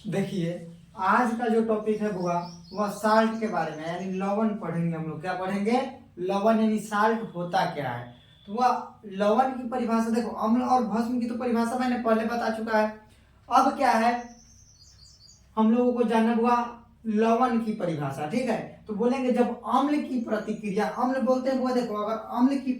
देखिए, आज का जो टॉपिक है बुआ वह साल्ट के बारे में, यानी लवण पढ़ेंगे हम लोग। क्या पढ़ेंगे? लवण यानी साल्ट होता क्या है। तो वह लवण की परिभाषा देखो, अम्ल और भस्म की तो परिभाषा मैंने पहले बता चुका है। अब क्या है, हम लोगों को जानना हुआ लवण की परिभाषा। ठीक है, तो बोलेंगे जब अम्ल की प्रतिक्रिया, अम्ल बोलते हैं बुआ, देखो अगर अम्ल की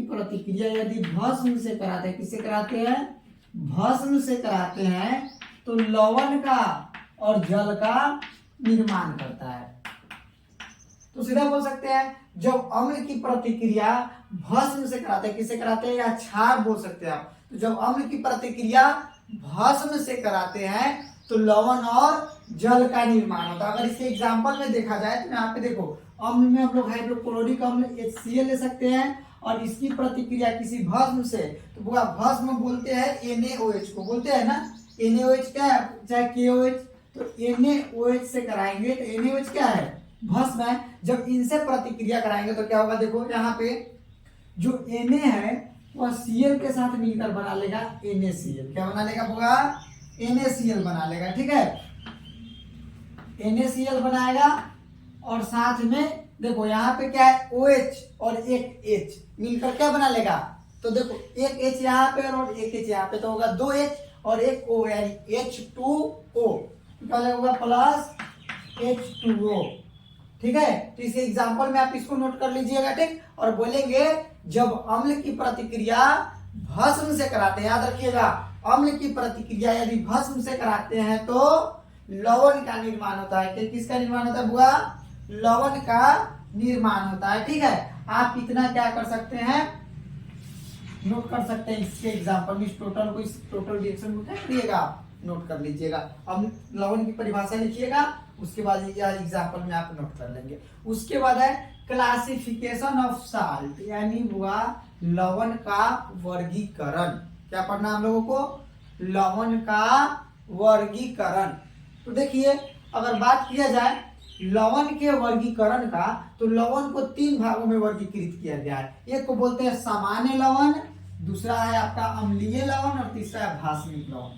प्रतिक्रिया यदि भस्म से कराते हैं, किससे कराते हैं? भस्म से कराते हैं, तो लवण का और जल का निर्माण करता है। तो सीधा बोल सकते हैं जब अम्ल की प्रतिक्रिया भस्म से कराते हैं, किससे कराते हैं, या क्षार बोल सकते हैं आप। तो जब अम्ल की प्रतिक्रिया भस्म से कराते हैं तो लवण और जल का निर्माण होता है। अगर इसके एग्जांपल में देखा जाए तो यहाँ पे देखो, अम्ल में हम लोग हाइड्रोक्लोरिक अम्ल HCl ले सकते हैं, और इसकी प्रतिक्रिया किसी भस्म से, तो पूरा भस्म बोलते हैं NaOH को, बोलते हैं ना। NaOH क्या है, चाहे KOH, तो NaOH से कराएंगे तो NaOH क्या है, भस्म है। जब इनसे प्रतिक्रिया कराएंगे तो क्या होगा, देखो यहाँ पे जो Na है वह Cl के साथ मिलकर बना लेगा NaCl। क्या बना लेगा बुआ? NaCl बना लेगा। ठीक है, NaCl बनाएगा, और साथ में देखो यहाँ पे क्या है, OH और एक H मिलकर क्या बना लेगा, तो देखो एक H यहाँ पे और एक H यहाँ पे, तो होगा 2H और एक O, यानी H2O। क्या होगा, प्लस H2O। ठीक है, तो इस एग्जांपल में आप इसको नोट कर लीजिएगा। ठीक, और बोलेंगे जब अम्ल की प्रतिक्रिया भस्म से कराते हैं, याद रखिएगा, अम्ल की प्रतिक्रिया यदि भस्म से कराते हैं तो लवण का निर्माण होता है। किसका निर्माण होता है बुआ? लवण का निर्माण होता है। ठीक है, आप इतना क्या कर सकते हैं, नोट कर सकते हैं इसके एग्जांपल में। इस टोटल रिएक्शन को क्या करिएगा, नोट कर लीजिएगा। अब लवण की परिभाषा लिखिएगा, उसके बाद एग्जांपल में आप नोट कर लेंगे। उसके बाद है क्लासिफिकेशन ऑफ साल्ट, यानी बुआ लवण का वर्गीकरण। क्या पढ़ना हम लोगों को? लवण का वर्गीकरण। तो देखिए, अगर बात किया जाए लवण के वर्गीकरण का, तो लवण को 3 भागों में वर्गीकृत किया गया है। एक को बोलते हैं सामान्य लवण, दूसरा है आपका अम्लीय लवण, और तीसरा है भास्मिक लवण।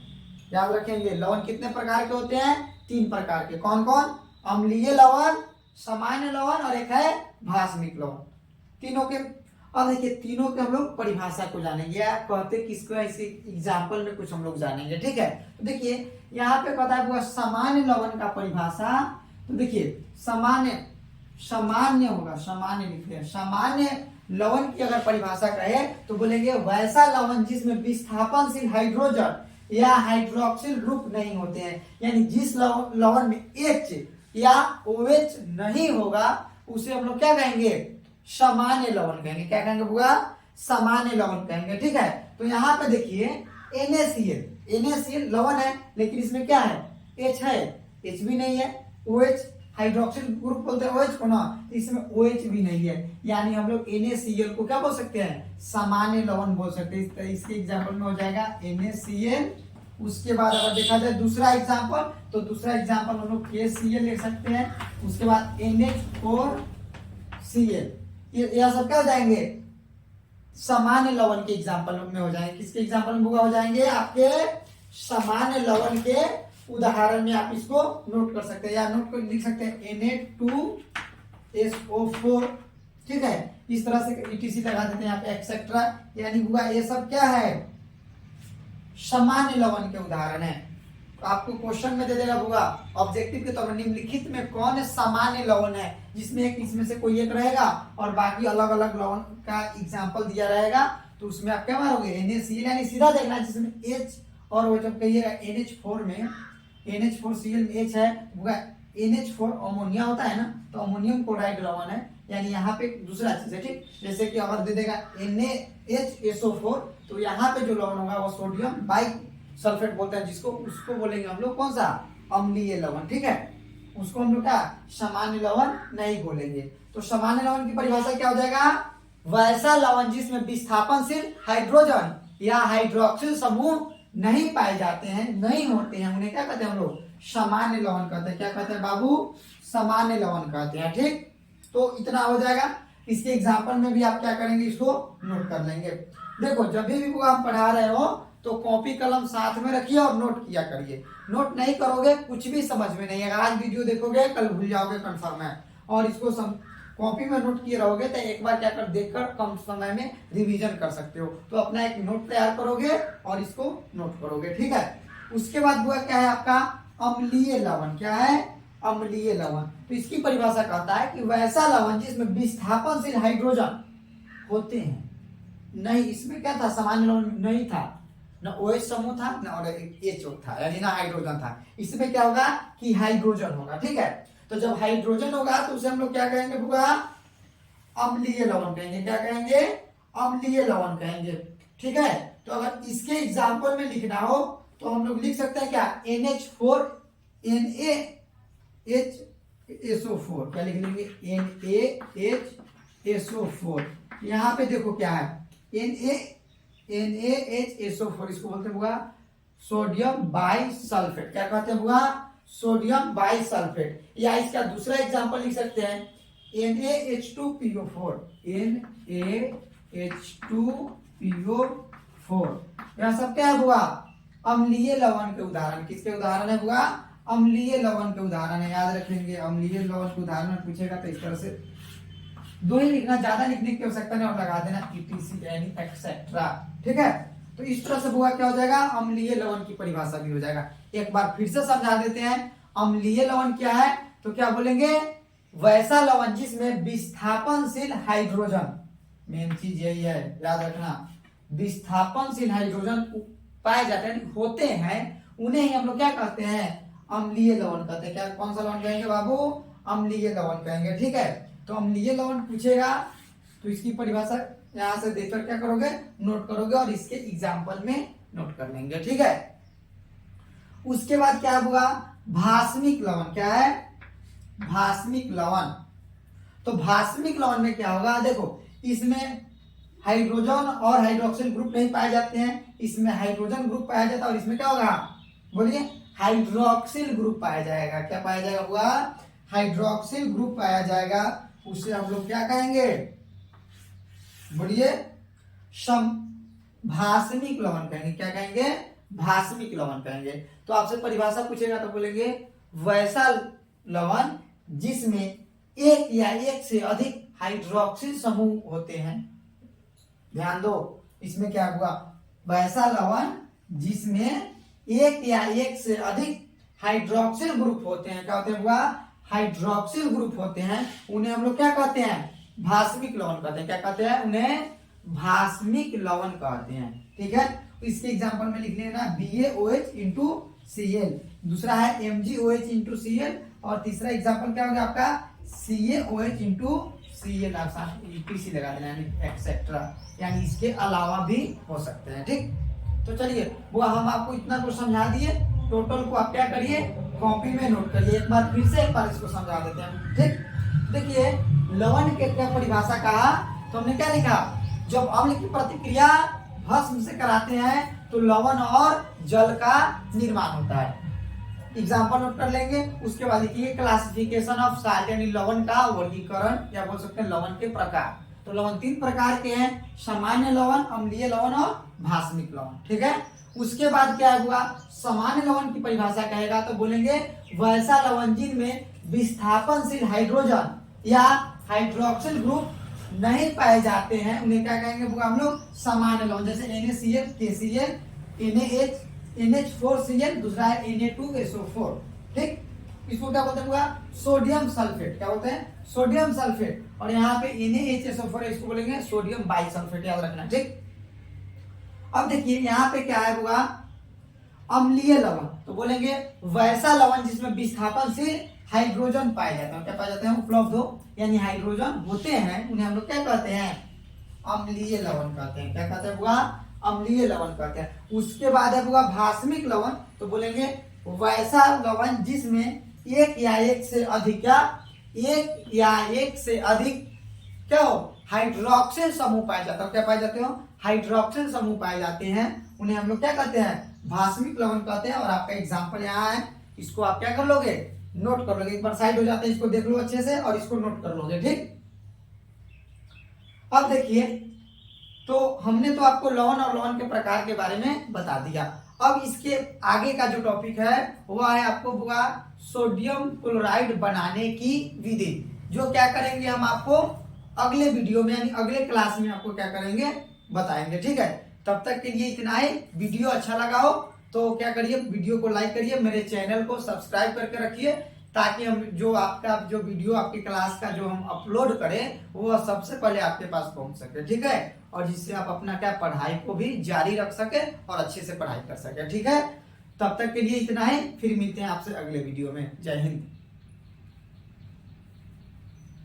याद रखेंगे, लवण कितने प्रकार के होते हैं? 3 प्रकार के। कौन कौन? अम्लीय लवण, सामान्य लवण, और एक है भास्मिक लवण। तीनों के, अब देखिए तीनों के हम लोग परिभाषा को जानेंगे, या कहते किसको, इसी एग्जाम्पल में कुछ हम लोग जानेंगे। ठीक है, तो देखिए यहाँ पे कहता है सामान्य लवण का परिभाषा। तो देखिए सामान्य होगा, सामान्य लिखते हैं। सामान्य लवण की अगर परिभाषा कहे तो बोलेंगे वैसा लवण जिसमें विस्थापनशील हाइड्रोजन या हाइड्रोक्सिल ग्रुप नहीं होते हैं, यानी जिस लवण में H या OH नहीं होगा उसे हम लोग क्या कहेंगे, सामान्य लवण कहेंगे। क्या कहेंगे बुआ? सामान्य लवण कहेंगे। ठीक है, तो यहाँ पे देखिए NaCl लवण है, लेकिन इसमें क्या है, H है, H भी नहीं है, OH हाइड्रोक्सिल ग्रुप बोलते हैं OH को ना, तो इसमें OH भी नहीं है, यानी हम लोग NaCl को क्या बोल सकते हैं, सामान्य लवण बोल सकते हैं। इसके एग्जांपल में हो जाएगा NaCl। उसके बाद अगर देखा जाए दूसरा एग्जांपल, तो दूसरा एग्जांपल हम लोग KCl ले सकते हैं। उसके बाद NH4Cl, यह सब क्या हो जाएंगे, सामान्य लवण के एग्जांपल में हो जाएंगे। किसके एग्जांपल में हो जाएंगे, आपके सामान्य लवण के उदाहरण में आप इसको नोट कर सकते हैं, या नोट कर लिख सकते हैं Na2SO4। ठीक है, इस तरह से ETC लगा देते हैं आप, एक्सेट्रा। यानी हुआ ये सब क्या है, सामान्य लवण के उदाहरण है। तो आपको क्वेश्चन में दे देगा होगा ऑब्जेक्टिव के तौर पर, निम्नलिखित में कौन सामान्य लवण है, जिसमें इसमें से कोई एक रहेगा और बाकी अलग अलग लवण का एग्जाम्पल दिया रहेगा। तो उसमें आप क्या मारोगे, NaCl, यानी सीधा देखना जिसमें H और वो जब कहिएगा NH4 में, NH4Cl में H है, NH4 अमोनिया होता है ना, तो अमोनियम क्लोराइड लवण है, यानी यहाँ पे दूसरा चीज है। ठीक, जैसे कि अगर दे देगा NaHSO4, तो यहाँ पे जो लवण होगा वो सोडियम बाइसल्फेट बोलते हैं जिसको, उसको बोलेंगे हम लोग कौन सा, अम्लीय लवण। ठीक है, उसको हम लोग क्या, सामान्य लवण नहीं बोलेंगे। तो सामान्य लवण की परिभाषा क्या हो जाएगा, वैसा लवण जिसमें विस्थापनशील हाइड्रोजन या हाइड्रोक्सिल समूह नहीं पाए जाते हैं, नहीं होते हैं, उन्हें क्या कहते हैं हम लोग, सामान्य लवण कहते हैं। क्या कहते हैं बाबू, सामान्य लवण कहते हैं। ठीक, तो इतना हो जाएगा। इसके एग्जांपल में भी आप क्या करेंगे, इसको नोट कर लेंगे। देखो जब भी बुआ हम पढ़ा रहे हो तो कॉपी कलम साथ में रखिए और नोट किया करिए। नोट नहीं करोगे कुछ भी समझ में नहीं आएगा। आज वीडियो देखोगे कल भूल जाओगे कंफर्म है। और इसको कॉपी में नोट किए रहोगे तो एक बार क्या कर देखकर कम समय में रिवीजन कर सकते हो। तो अपना एक नोट तैयार करोगे और इसको नोट करोगे, ठीक है। उसके बाद बुआ क्या है आपका अम्लीय लवण। क्या है? अम्लीय लवण। तो इसकी परिभाषा कहता है कि वैसा लवण जिसमें विस्थापनशील हाइड्रोजन होते हैं। नहीं, इसमें क्या था, सामान्य लवण नहीं था, ना OH समूह था ना और H था, यानी ना हाइड्रोजन था। इसमें क्या होगा कि हाइड्रोजन होगा, ठीक है। तो जब हाइड्रोजन होगा तो उसे हम लोग क्या कहेंगे बुआ? अम्लीय लवण कहेंगे। क्या कहेंगे? अम्लीय लवण कहेंगे, ठीक है। तो अगर इसके एग्जाम्पल में लिखना हो तो हम लोग लिख सकते हैं क्या? NH4 NaHSO4। क्या लिख लेंगे? NaHSO4। यहाँ पे देखो क्या है NaHSO4, इसको बोलते हैं बुआ सोडियम बाइसल्फेट। क्या कहते हैं बुआ? Sodium bisulphate. या इसका दूसरा एग्जांपल लिख सकते हैं NaH2PO4। NaH2PO4। यह सब क्या है बुआ? अम्लीय लवण के उदाहरण। किसके उदाहरण है बुआ? अम्लीय लवण के उदाहरण है। याद रखेंगे अम्लीय लवण के उदाहरण पूछेगा तो इस तरह से दो ही लिखना, ज्यादा लिखने की आवश्यकता नहीं और लगा देना ETC यानी एक्सेट्रा, ठीक है। तो इस तरह से बुआ क्या हो जाएगा? अम्लीय लवण की परिभाषा भी हो जाएगा। एक बार फिर से समझा देते हैं अम्लीय लवण क्या है। तो क्या बोलेंगे? वैसा लवण जिसमें विस्थापनशील हाइड्रोजन, मेन चीज यही है याद रखना, विस्थापनशील हाइड्रोजन पाए जाते हैं, होते हैं, उन्हें ही हम लोग क्या कहते हैं? अम्लीय लवण कहते हैं। क्या कौन सा लवण कहेंगे बाबू? अम्लीय लवण कहेंगे, ठीक है। तो अम्लीय लवण पूछेगा तो इसकी परिभाषा यहां से देखकर क्या करोगे? नोट करोगे और इसके एग्जाम्पल में नोट कर लेंगे, ठीक है। उसके बाद क्या हुआ? भास्मिक लवण। क्या है? भास्मिक लवण। तो भास्मिक लवण में क्या होगा? देखो इसमें हाइड्रोजन और हाइड्रोक्सिल ग्रुप नहीं पाए जाते हैं, इसमें हाइड्रोजन ग्रुप पाया जाता है। और इसमें क्या होगा? बोलिए, हाइड्रोक्सिल ग्रुप पाया जाएगा। क्या पाया जाएगा बुआ? हाइड्रोक्सिल ग्रुप पाया जाएगा। उसे हम लोग क्या कहेंगे? बोलिए, भास्मिक लवण कहेंगे। क्या कहेंगे? भास्मिक लवण कहेंगे। तो आपसे परिभाषा पूछेगा तो बोलेंगे वैसा लवण जिसमें एक या एक से अधिक हाइड्रोक्सिल समूह होते हैं। ध्यान दो, इसमें क्या हुआ? वैसा लवण जिसमें एक या एक से अधिक हाइड्रोक्सिल ग्रुप होते हैं। क्या होते हैं बुआ? हाइड्रोक्सिल ग्रुप होते हैं, उन्हें हम लोग क्या कहते हैं? भास्मिक लवण कहते हैं। क्या कहते हैं? उन्हें भास्मिक लवण कहते हैं, ठीक है। इसके एग्जांपल में लिख लेना BaOH इंटू Cl, दूसरा है MgOH इंटू Cl और तीसरा एग्जांपल क्या हो गया आपका? CaOH into Cl। आप ETC लगा देना यानी एक्सेट्रा, यानी इसके अलावा भी हो सकते हैं, ठीक। तो चलिए वो हम आपको इतना कुछ समझा दिए, टोटल को आप क्या करिए? कॉपी में नोट करिए। एक बार फिर से एक बार इसको समझा देते हैं, ठीक। देखिए लवण के क्या परिभाषा कहा तो हमने क्या लिखा? जब अम्ल की प्रतिक्रिया भस्म से कराते हैं तो लवण और जल का निर्माण होता है। एग्जाम्पल नोट कर लेंगे। उसके बाद लिखिए क्लासिफिकेशन ऑफ साल्ट, यानी लवण का वर्गीकरण या बोल सकते हैं लवण के प्रकार। तो लवण 3 प्रकार के हैं, सामान्य लवण, अम्लीय लवण और भास्मिक लवण, ठीक है। उसके बाद क्या हुआ? सामान्य लवण की परिभाषा कहेगा तो बोलेंगे वैसा लवण जिनमें विस्थापनशील हाइड्रोजन या हाइड्रोक्सिल ग्रुप नहीं पाए जाते हैं, उन्हें क्या कहेंगे बुआ हम लोग? सामान्य लवण। जैसे NaCl, KCl, NaH, NH4Cl, दूसरा है Na2SO4, ठीक। इसको क्या बोलते हैं बुआ? Sodium sulphate. क्या बोलते हैं? Sodium sulphate. और यहाँ पे NaHSO4 इसको बोलेंगे सोडियम बाइसल्फेट, याद रखना, ठीक। अब देखिए यहाँ पे क्या है बुआ? अम्लीय लवण। तो बोलेंगे वैसा लवण जिसमें विस्थापन से हाइड्रोजन पाए जाते हैं। क्या पाए जाते हैं? उपलब्ध हो, यानी हाइड्रोजन होते हैं, उन्हें हम लोग क्या कहते हैं? अम्लीय लवण कहते हैं। क्या कहते हैं बुआ? अम्लीय लवण कहते हैं। उसके बाद है बुआ भास्मिक लवण। तो बोलेंगे वैसा लवण जिसमें एक या एक से अधिक क्या हो? हाइड्रोक्सिल समूह पाए जाते हैं। क्या पाए जाते हो? हाइड्रोक्सिल समूह पाए जाते हैं, उन्हें हम लोग क्या कहते हैं? भास्मिक लवण कहते हैं। और आपका एग्जांपल यहाँ है, इसको आप क्या कर लोगे? नोट कर लोगे। एक बार साइड हो जाते हैं, इसको देख लो अच्छे से और इसको नोट कर लोगे, ठीक। अब देखिए तो हमने तो आपको लॉन और लॉन के प्रकार के बारे में बता दिया। अब इसके आगे का जो टॉपिक है वह है आपको होगा सोडियम क्लोराइड बनाने की विधि, जो क्या करेंगे हम आपको अगले वीडियो में यानी अगले क्लास में आपको क्या करेंगे बताएंगे। ठीक है, तब तक के लिए इतना ही। वीडियो अच्छा लगा हो तो क्या करिए, वीडियो को लाइक करिए, मेरे चैनल को सब्सक्राइब करके रखिए, ताकि हम जो आपका जो वीडियो आपकी क्लास का जो हम अपलोड करें वो सबसे पहले आपके पास पहुंच सके। ठीक है, और जिससे आप अपना क्या पढ़ाई को भी जारी रख सके और अच्छे से पढ़ाई कर सके। ठीक है, तब तक के लिए इतना ही, फिर मिलते हैं आपसे अगले वीडियो में। जय हिंद।